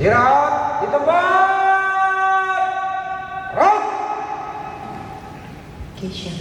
Istirahat di tempat. Rock. Keisha.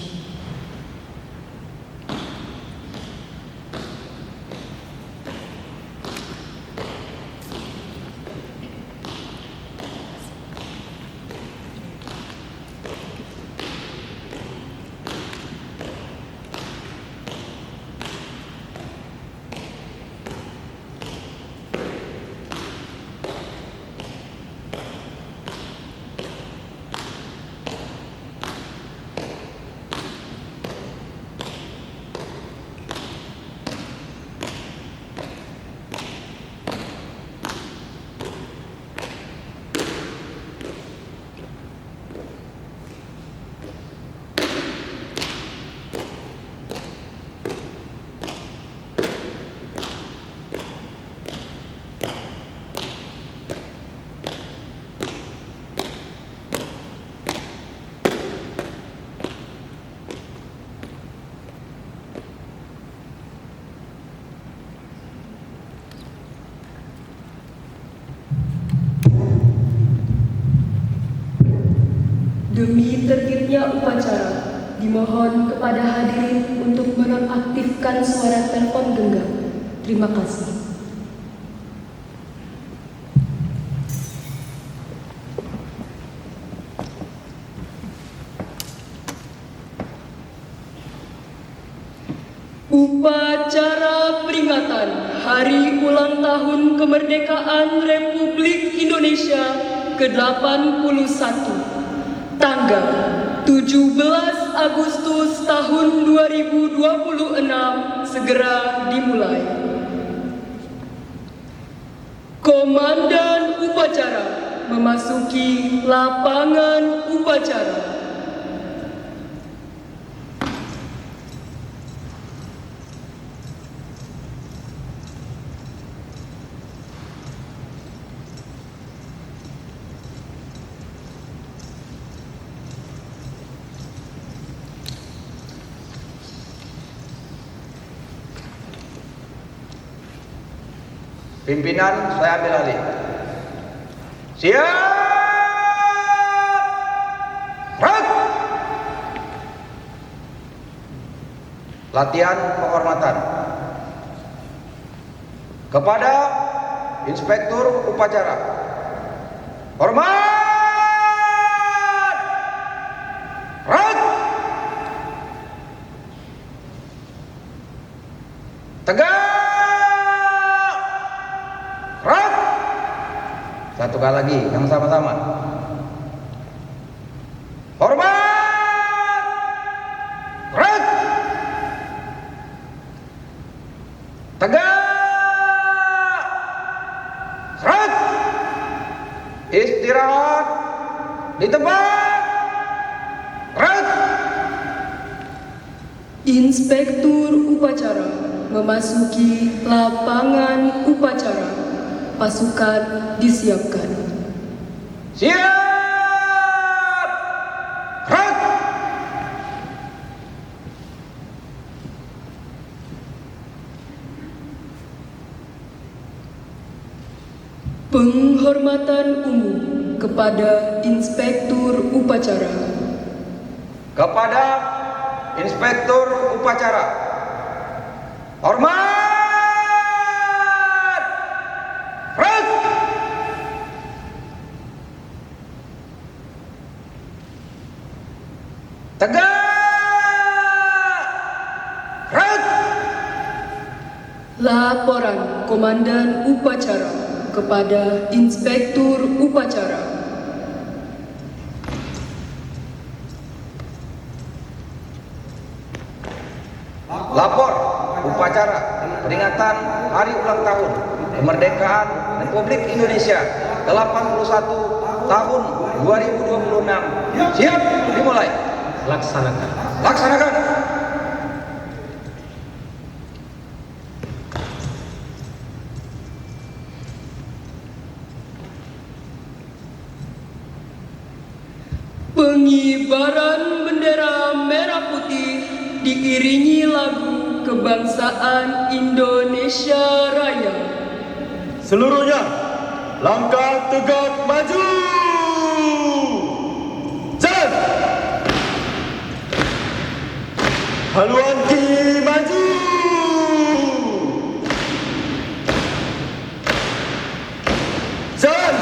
Demi tertibnya upacara, dimohon kepada hadirin untuk menonaktifkan suara telepon genggam. Terima kasih. Upacara peringatan Hari Ulang Tahun Kemerdekaan Republik Indonesia ke-81. Tanggal 17 Agustus tahun 2026 segera dimulai. Komandan upacara memasuki lapangan upacara. Pimpinan saya ambil alih. Siap. Gerak. Latihan penghormatan kepada Inspektur Upacara. Hormat. Gerak. Tegak. Satu kali lagi, yang sama-sama. Hormat. Gerak. Tegak. Gerak. Istirahat di tempat. Gerak. Inspektur upacara memasuki lapangan upacara. Pasukan disiapkan. Siap. Gerak. Penghormatan umum kepada Inspektur Upacara. Kepada Inspektur Upacara. Hormat. Gerak. Tegak. Gerak. Laporan Komandan Upacara kepada Inspektur Upacara. Lapor upacara peringatan Hari Ulang Tahun Kemerdekaan Republik Indonesia ke-81 tahun 2026. Siap dimulai. Laksanakan. Laksanakan. Pengibaran bendera merah putih diiringi lagu kebangsaan Indonesia Raya. Seluruhnya Langkah tegap maju. Jalan. Haluan kiri maju. Jalan.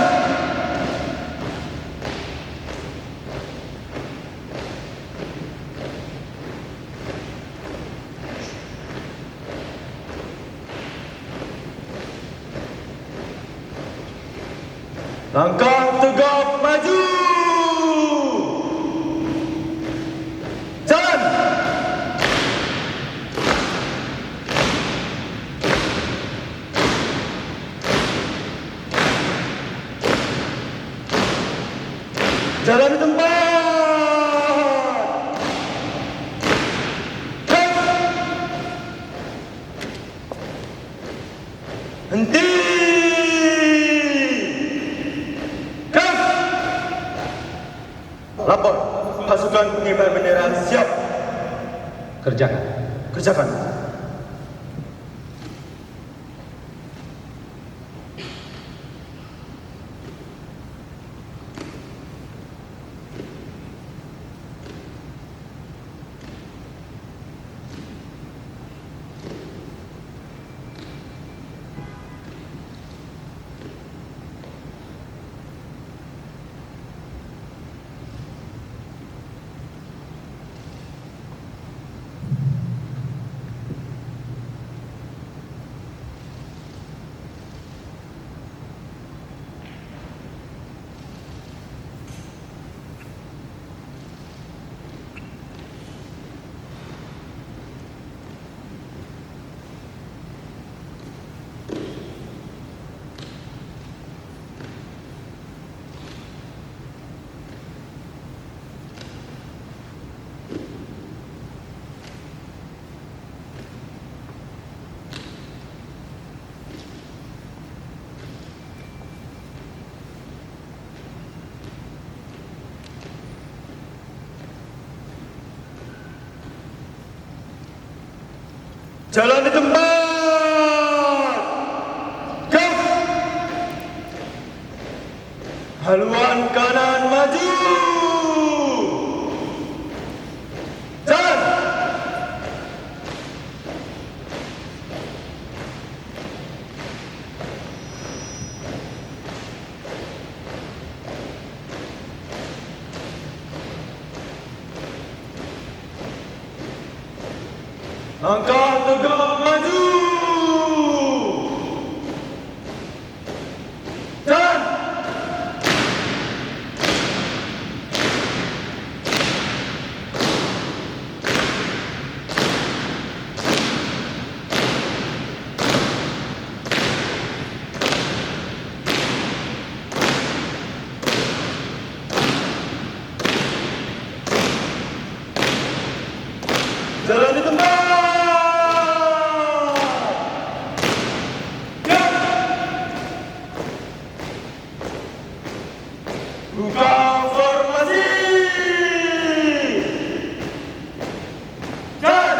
Langkah tegap maju. Jalan. Jalan di tempat. Henti. Lapor, pasukan pengibar bendera siap. Kerjakan. Kerjakan. Jalan di tempat. Gap. Haluan kanan maju. Jalan. Langkah tegap maju. Jalan. Jalan di tempat. Buka formasi. Jalan.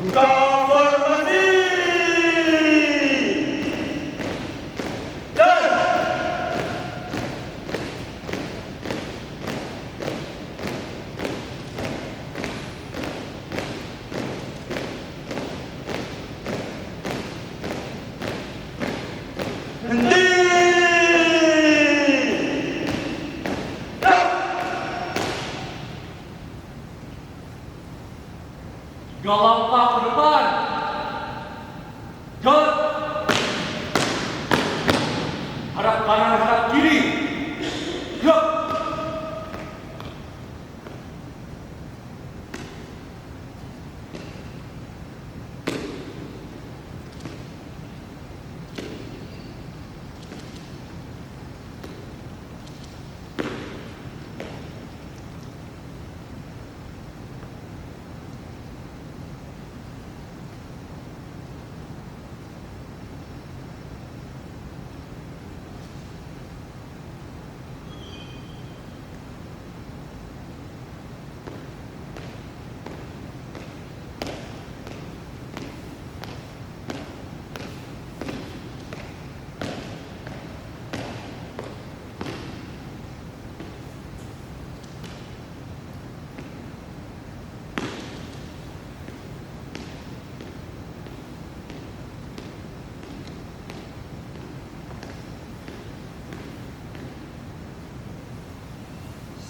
Buka formasi. Jalan. 3 langkah ke depan. Jalan. Hadap kanan, hadap kiri. Gerak.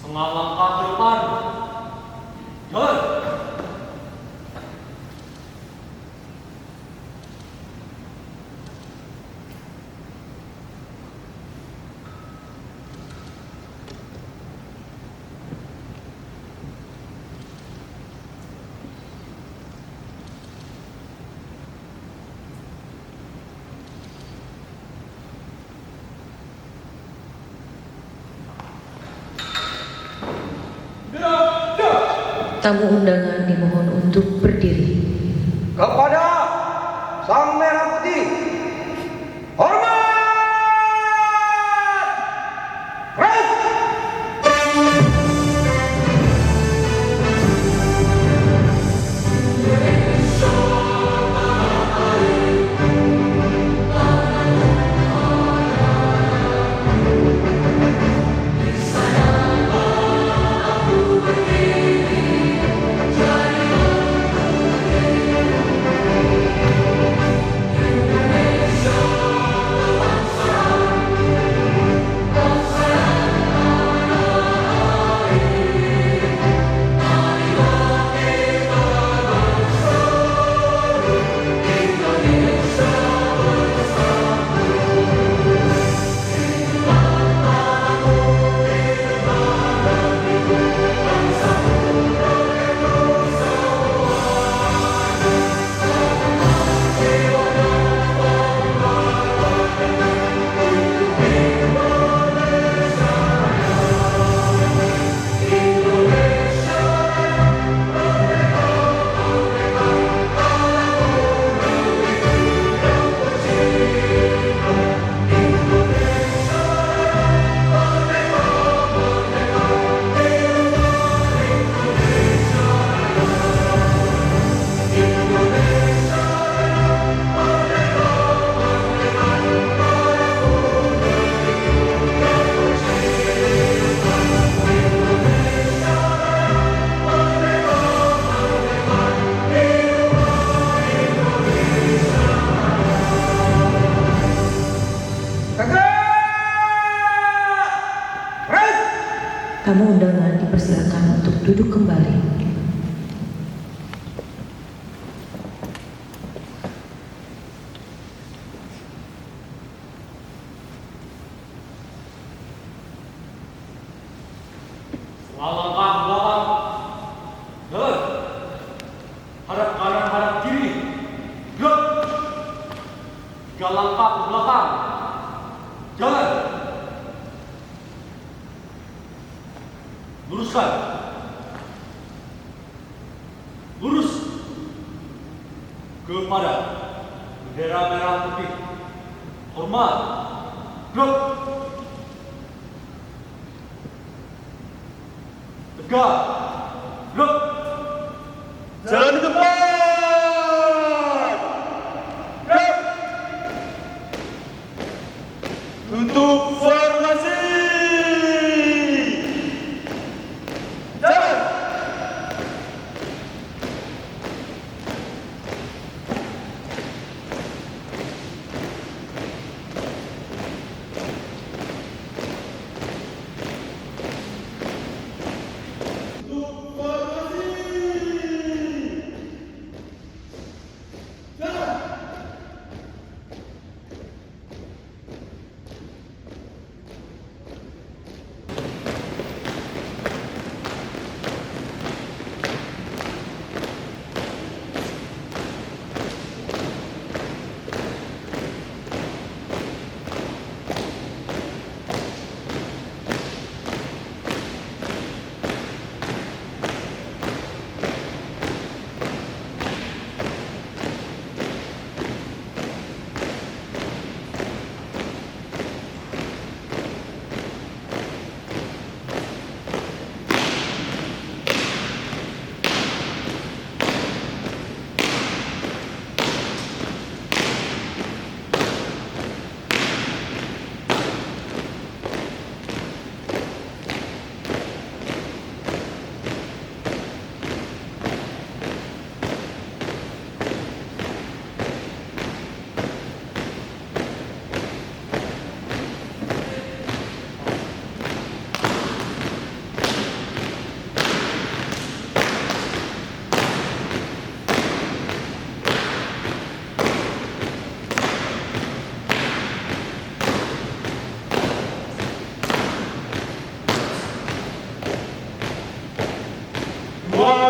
Setengah langkah ke depan. Jalan. Tamu undangan dimohon untuk berdiri. Kepada Sang Merah Putih, hormat! Red! Tamu undangan dipersilakan untuk duduk kembali. Setengah langkah ke belakang. Jalan. Hadap kanan, hadap kiri. Gerak. 3 langkah ke belakang. Jalan. Luruskan. Lurus. Kepada bendera merah putih. Hormat. Gerak. Tegak. Gerak. Jalan di depan. Gerak. Tutup formasi. Jalan.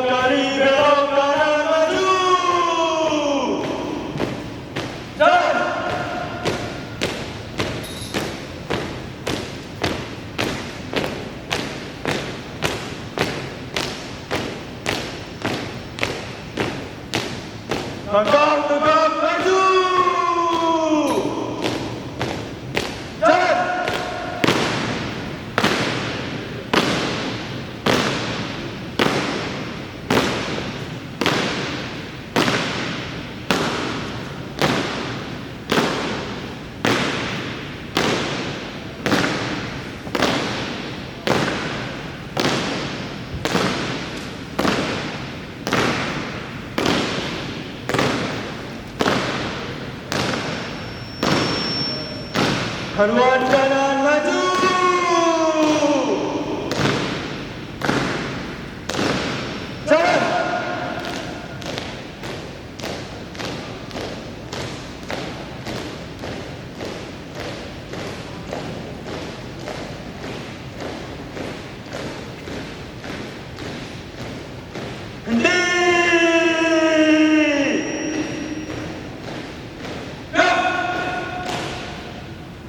kali belok kanan maju. Jalan. Langkah tegap maju. Jalan. Haluan kanan maju. Jalan. Henti.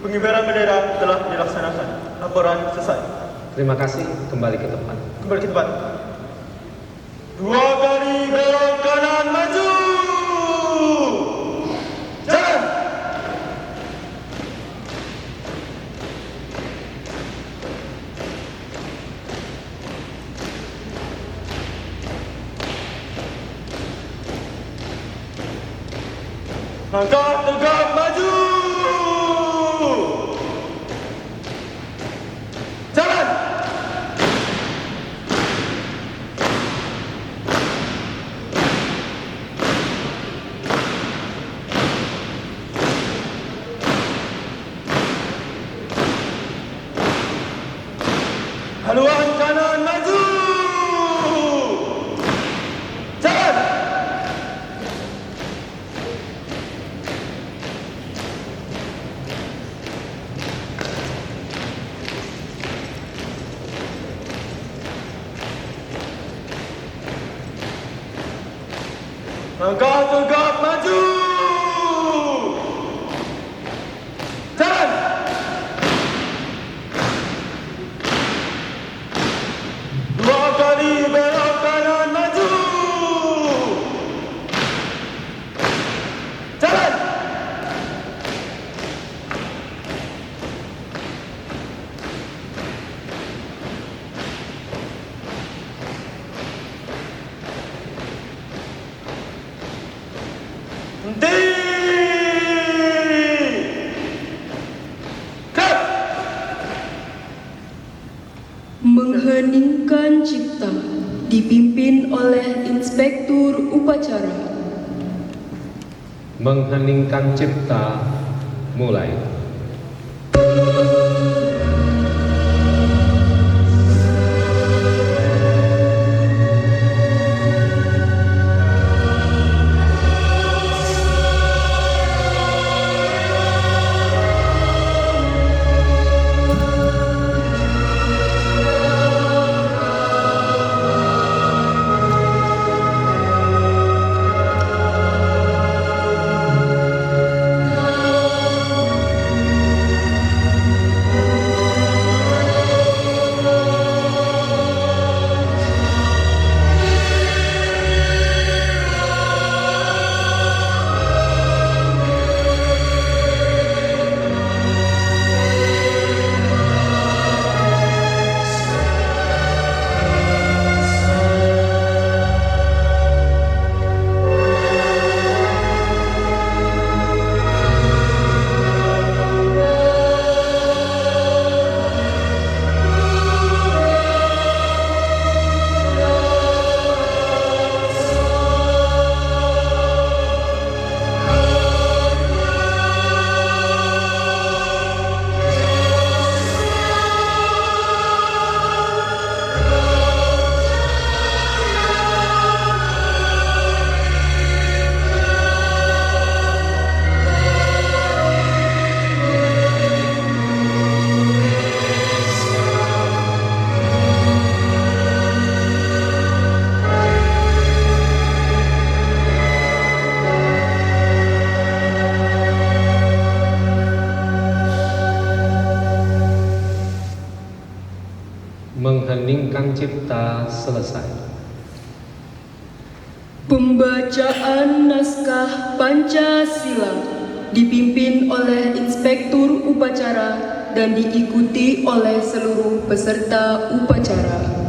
Pengibaran bendera telah dilaksanakan. Laporan selesai. Terima kasih, kembali ke tempat. Kembali ke tempat. 2 kali belok kanan maju. Jalan. Langkah tegap maju. Jalan. Haluan kanan maju. Jalan. Langkah tegap maju. Jalan. Dua kali belok kanan maju. Jalan. Henti. Gerak. Mengheningkan cipta dipimpin oleh Inspektur Upacara. Mengheningkan cipta, mulai. Cipta selesai. Pembacaan naskah Pancasila dipimpin oleh Inspektur Upacara dan diikuti oleh seluruh peserta upacara.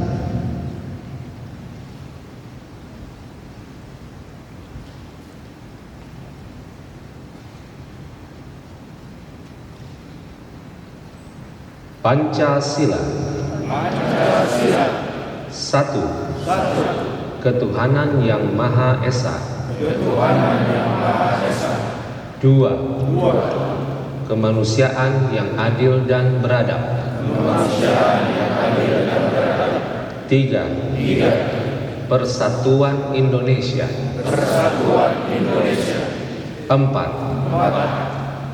Pancasila. Satu. Ketuhanan yang Maha Esa. Dua. Kemanusiaan yang adil dan beradab. Tiga. Persatuan Indonesia. Empat.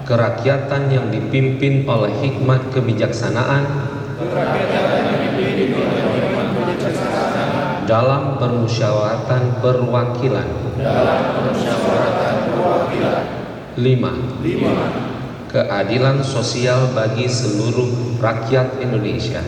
Kerakyatan yang dipimpin oleh hikmat kebijaksanaan dalam permusyawaratan perwakilan. 5. Keadilan sosial bagi seluruh rakyat Indonesia.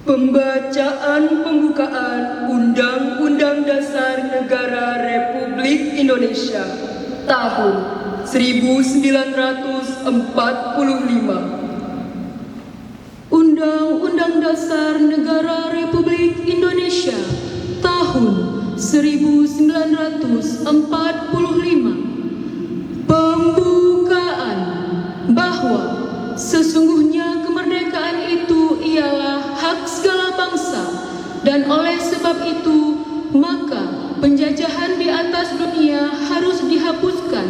Pembacaan pembukaan Undang-Undang Dasar Negara Republik Indonesia tahun 1945. Undang-Undang Dasar Negara Republik Indonesia tahun 1945. Pembukaan bahwa sesungguhnya kemerdekaan itu ialah hak segala bangsa, dan oleh sebab itu maka penjajahan di atas dunia harus dihapuskan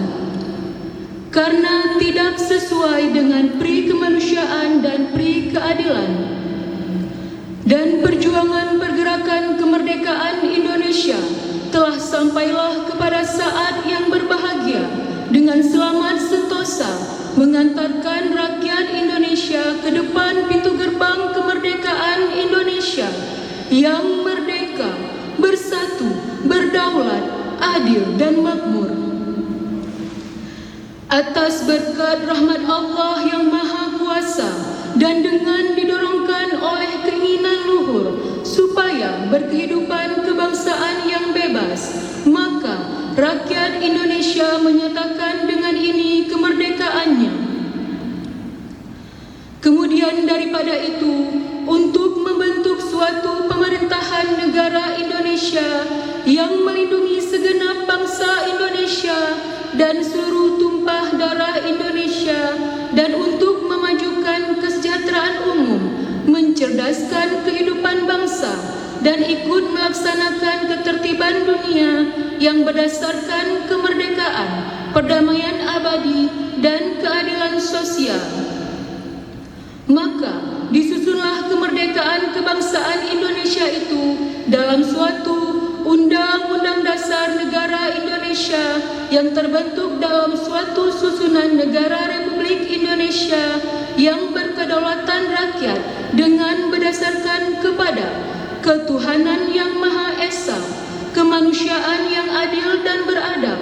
karena tidak sesuai dengan pri kemanusiaan dan pri keadilan. Dan perjuangan pergerakan kemerdekaan Indonesia telah sampailah kepada saat yang berbahagia dengan selamat sentosa mengantarkan rakyat Indonesia ke depan pintu gerbang kemerdekaan Indonesia yang merdeka, bersatu, berdaulat, adil dan makmur. Atas berkat rahmat Allah yang Maha Kuasa dan dengan didorongkan oleh keinginan luhur supaya berkehidupan kebangsaan yang bebas, maka rakyat Indonesia menyatakan dengan ini kemerdekaannya. Kemudian daripada itu, untuk membentuk suatu pemerintahan negara Indonesia yang melindungi segenap bangsa Indonesia dan seluruh tumpah darah Indonesia, dan untuk memajukan kesejahteraan umum, mencerdaskan kehidupan bangsa, dan ikut melaksanakan ketertiban dunia yang berdasarkan kemerdekaan, perdamaian abadi, dan keadilan sosial. Maka disusunlah kemerdekaan kebangsaan Indonesia itu dalam suatu Undang-Undang Dasar Negara Indonesia yang terbentuk dalam suatu susunan negara Republik Indonesia yang berkedaulatan rakyat dengan berdasarkan kepada ketuhanan yang Maha Esa, kemanusiaan yang adil dan beradab,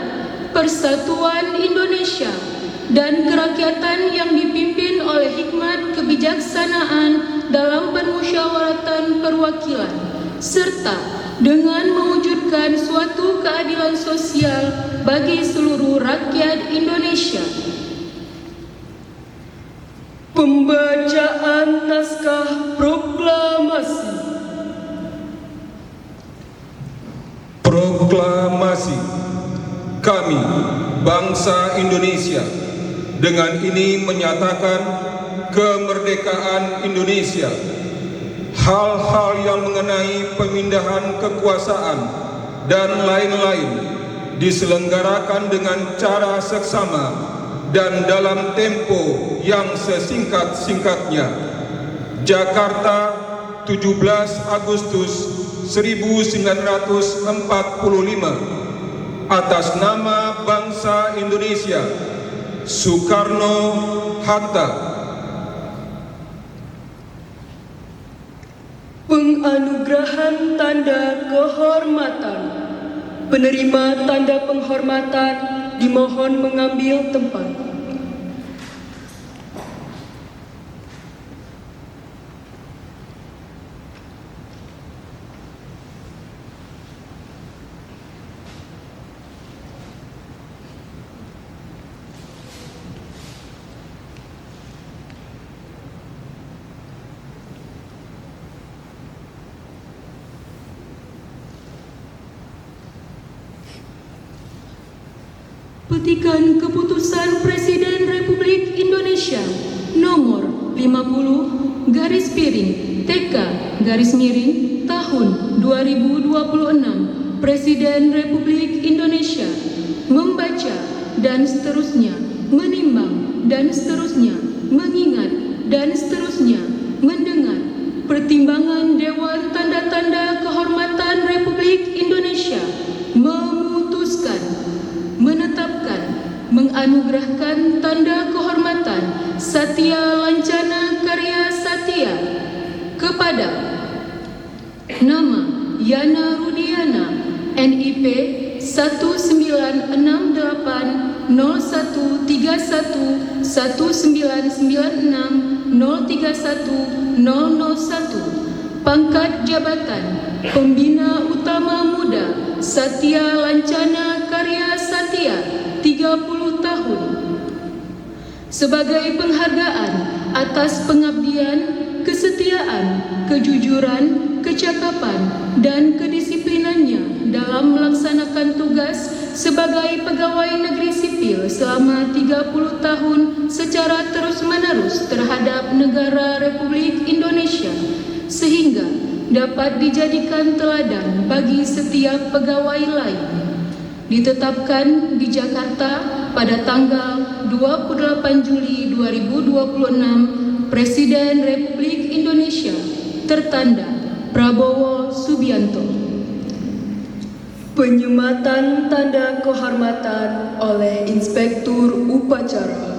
persatuan Indonesia, dan kerakyatan yang dipimpin oleh hikmat kebijaksanaan dalam permusyawaratan perwakilan, serta dengan mewujudkan suatu keadilan sosial bagi seluruh rakyat Indonesia. Pembacaan naskah proklamasi. Proklamasi. Kami, bangsa Indonesia, dengan ini menyatakan kemerdekaan Indonesia. Hal-hal yang mengenai pemindahan kekuasaan dan lain-lain diselenggarakan dengan cara seksama dan dalam tempo yang sesingkat-singkatnya. Jakarta, 17 Agustus 1945. Atas nama bangsa Indonesia, Soekarno-Hatta. Penganugerahan tanda kehormatan. Penerima tanda penghormatan dimohon mengambil tempat. Petikan Keputusan Presiden Republik Indonesia nomor 50 garis miring TK garis miring tahun 2026 Presiden Republik Indonesia membaca dan seterusnya menimbang dan seterusnya mengingat dan seterusnya mendengar pertimbangan Dewan Tanda-Tanda Kehormatan Republik Indonesia memutuskan menetapkan, menganugerahkan tanda kehormatan Satya Lancana Karya Satya kepada nama Yana Rudiana NIP 1931-1996-031-001, pangkat jabatan Pembina Utama Muda Satya Lancana Karya Satya 30 tahun sebagai penghargaan atas pengabdian, kesetiaan, kejujuran, kecakapan, dan kedisiplinannya dalam melaksanakan tugas sebagai pegawai negeri sipil selama 30 tahun secara terus-menerus terhadap negara Republik Indonesia, sehingga dapat dijadikan teladan bagi setiap pegawai lain. Ditetapkan di Jakarta pada tanggal 28 Juli 2026, Presiden Republik Indonesia tertanda Prabowo Subianto. Penyematan tanda kehormatan oleh Inspektur Upacara.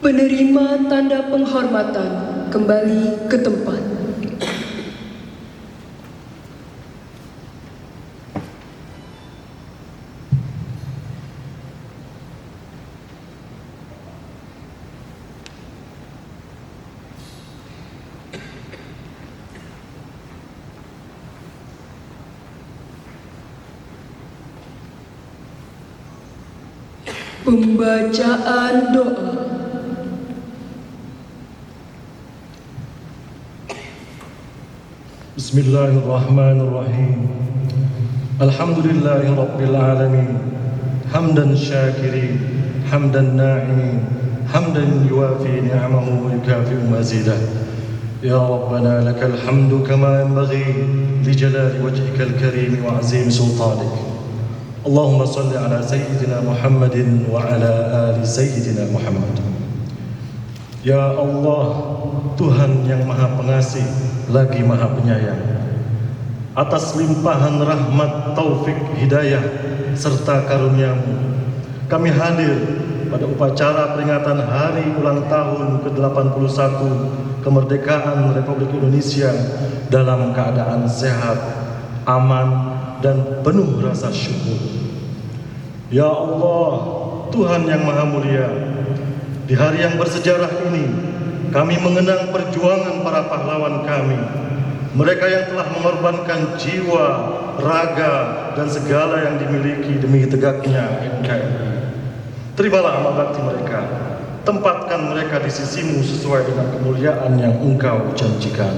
Penerima tanda penghormatan kembali ke tempat. Pembacaan doa. Bismillahirrahmanirrahim. Alhamdulillahi Rabbil Alamin. Hamdan syakirin, hamdan na'imin, hamdan yuwafi ni'amahu wa yukafi'u mazidah. Ya Rabbana lakal hamdu kama yanbaghi li jalali wajhikal karim wa azim sultanik. Allahumma salli ala Sayyidina Muhammadin wa ala ali Sayyidina Muhammad. Ya Allah, Tuhan yang Maha Pengasih lagi Maha Penyayang, atas limpahan rahmat, taufik, hidayah, serta karunia-Mu, kami hadir pada upacara peringatan hari ulang tahun ke-81 kemerdekaan Republik Indonesia dalam keadaan sehat, aman, dan penuh rasa syukur. Ya Allah, Tuhan yang Maha Mulia, di hari yang bersejarah ini kami mengenang perjuangan para pahlawan kami, mereka yang telah mengorbankan jiwa, raga, dan segala yang dimiliki demi tegaknya NKRI. Terimalah amal bakti mereka, tempatkan mereka di sisimu sesuai dengan kemuliaan yang Engkau janjikan.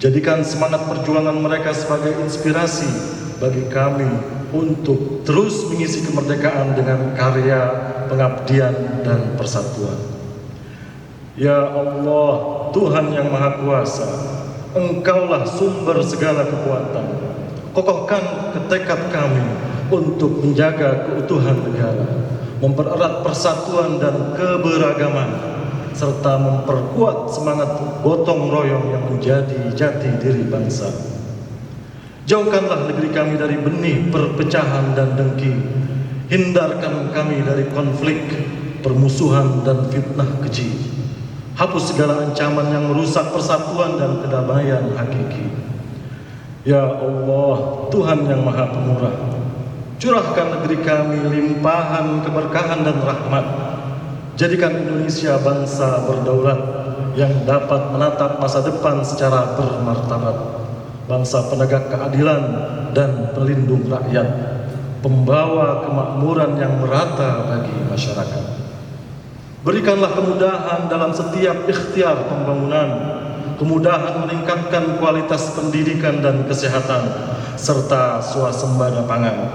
Jadikan semangat perjuangan mereka sebagai inspirasi bagi kami untuk terus mengisi kemerdekaan dengan karya, pengabdian, dan persatuan. Ya Allah, Tuhan yang Maha Kuasa, Engkaulah sumber segala kekuatan. kokohkan tekad kami untuk menjaga keutuhan negara, mempererat persatuan dan keberagaman, serta memperkuat semangat gotong royong yang menjadi jati diri bangsa. Jauhkanlah negeri kami dari benih perpecahan dan dengki. Hindarkan kami dari konflik, permusuhan dan fitnah keji. Hapus segala ancaman yang merusak persatuan dan kedamaian hakiki. Ya Allah, Tuhan yang Maha Pemurah, curahkan negeri kami limpahan keberkahan dan rahmat. Jadikan Indonesia bangsa berdaulat yang dapat menatap masa depan secara bermartabat. Bangsa penegak keadilan dan pelindung rakyat, pembawa kemakmuran yang merata bagi masyarakat. Berikanlah kemudahan dalam setiap ikhtiar pembangunan, kemudahan meningkatkan kualitas pendidikan dan kesehatan, serta swasembada pangan,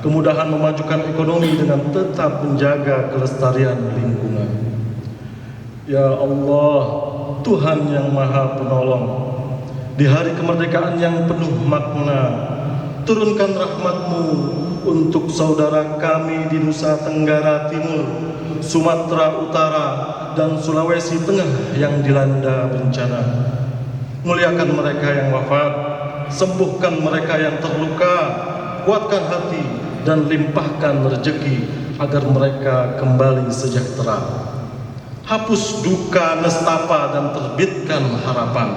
kemudahan memajukan ekonomi dengan tetap menjaga kelestarian lingkungan. Ya Allah, Tuhan yang Maha Penolong, di hari kemerdekaan yang penuh makna, turunkan rahmat-Mu untuk saudara kami di Nusa Tenggara Timur, Sumatera Utara, dan Sulawesi Tengah yang dilanda bencana. Muliakan mereka yang wafat, sembuhkan mereka yang terluka, kuatkan hati dan limpahkan rezeki agar mereka kembali sejahtera. Hapus duka nestapa dan terbitkan harapan,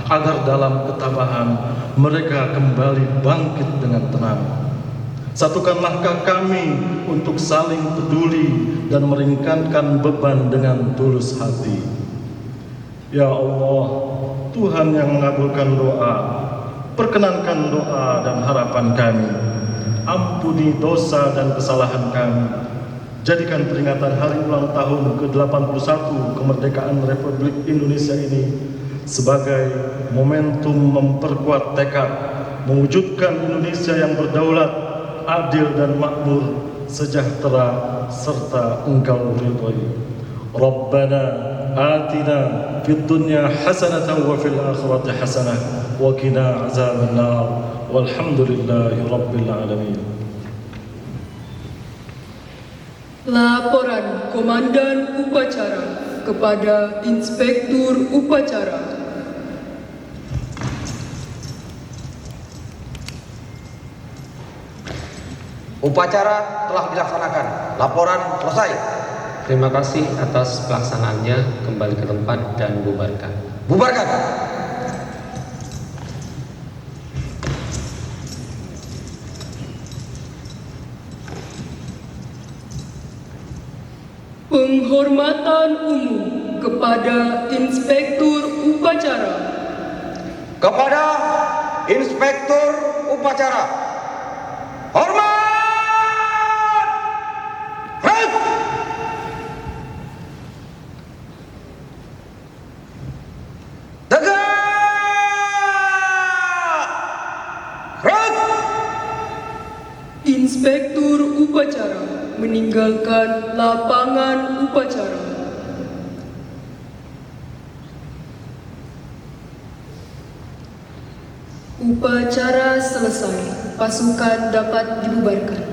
agar dalam ketabahan mereka kembali bangkit dengan tenang. Satukan langkah kami untuk saling peduli dan meringankan beban dengan tulus hati. Ya Allah, Tuhan yang mengabulkan doa, perkenankan doa dan harapan kami. Ampuni dosa dan kesalahan kami. Jadikan peringatan hari ulang tahun ke-81 kemerdekaan Republik Indonesia ini sebagai momentum memperkuat tekad mewujudkan Indonesia yang berdaulat, adil dan makmur, sejahtera serta Engkau ridhai. Rabbana atina fid dunya hasanatan wa fil akhirati hasanah wa qina azabannar. Walhamdulillahi rabbil alamin. Laporan Komandan Upacara kepada Inspektur Upacara. Upacara telah dilaksanakan. Laporan selesai. Terima kasih atas pelaksanaannya. Kembali ke tempat dan bubarkan. Bubarkan. Penghormatan umum kepada Inspektur Upacara. Kepada Inspektur Upacara. Hormat! Red! Tegak! Red! Inspektur Upacara meninggalkan lapangan upacara. Upacara selesai, pasukan dapat dibubarkan.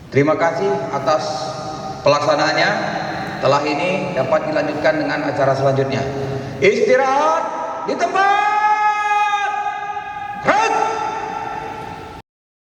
Terima kasih atas pelaksanaannya. Setelah ini dapat dilanjutkan dengan acara selanjutnya. Istirahat di tempat.